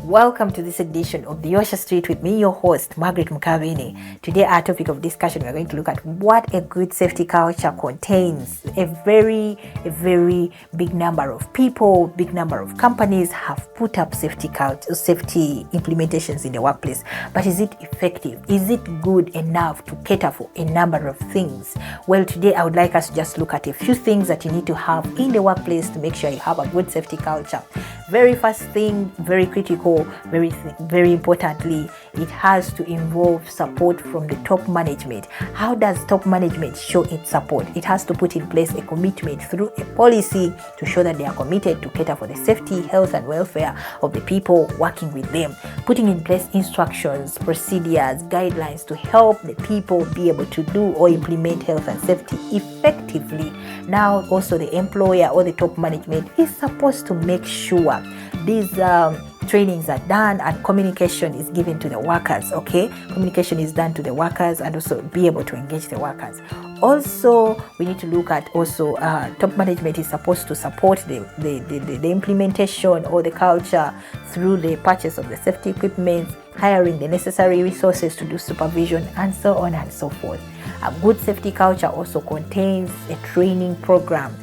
Welcome to this edition of the Osha Street with me, your host, Margaret Mukabini. Today, our topic of discussion, we're going to look at what a good safety culture contains. A very big number of people, big number of companies have put up safety implementations in the workplace. But is it effective? Is it good enough to cater for a number of things? Well, today I would like us to just look at a few things that you need to have in the workplace to make sure you have a good safety culture. Very first thing, very critical, very importantly, it has to involve support from the top management. How does top management show its support? It has to put in place a commitment through a policy to show that they are committed to cater for the safety, health and welfare of the people working with them. Putting in place instructions, procedures, guidelines to help the people be able to do or implement health and safety effectively. Now also the employer or the top management is supposed to make sure these trainings are done and communication is given to the workers. Communication is done to the workers and also be able to engage the workers. Also, we need to look at top management is supposed to support the implementation or the culture through the purchase of the safety equipment, hiring the necessary resources to do supervision, and so on and so forth. A good safety culture also contains a training program.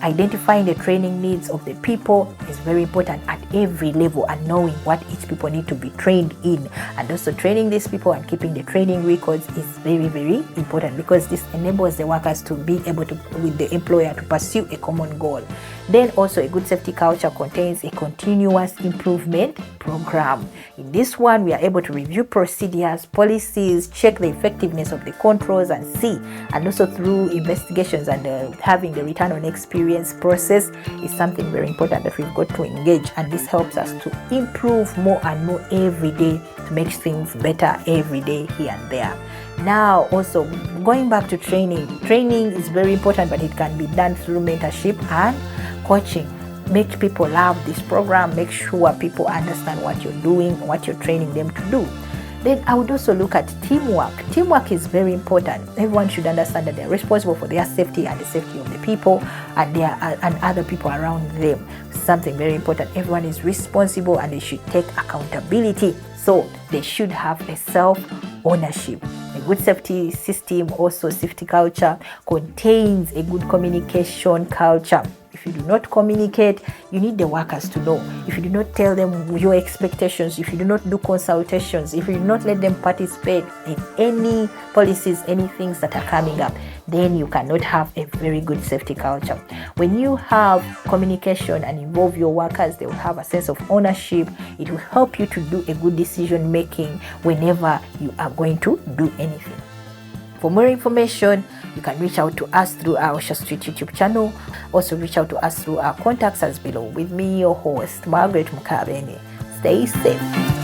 Identifying the training needs of the people is very important at every level, and knowing what each people need to be trained in, and also training these people and keeping the training records is very important, because this enables the workers to be able to, with the employer, to pursue a common goal. Then also a good safety culture contains a continuous improvement program. In this one, we are able to review procedures, policies, check the effectiveness of the controls and see, and also through investigations and having the return on experience process is something very important that we've got to engage, and this helps us to improve more and more every day to make things better every day here and there. Now also going back to training is very important, but it can be done through mentorship and coaching. Make people love this program, make sure people understand what you're doing, what you're training them to do. Then I would also look at teamwork. Teamwork is very important. Everyone should understand that they're responsible for their safety and the safety of the people and other people around them. Something very important. Everyone is responsible and they should take accountability. So they should have a self-ownership. A good safety system, also safety culture, contains a good communication culture. If you do not communicate, you need the workers to know. If you do not tell them your expectations, if you do not do consultations, if you do not let them participate in any policies, any things that are coming up, then you cannot have a very good safety culture. When you have communication and involve your workers, they will have a sense of ownership. It will help you to do a good decision making whenever you are going to do anything. For more information, you can reach out to us through our Osha Street YouTube channel. Also reach out to us through our contacts as below. With me, your host, Margaret Mukabini. Stay safe.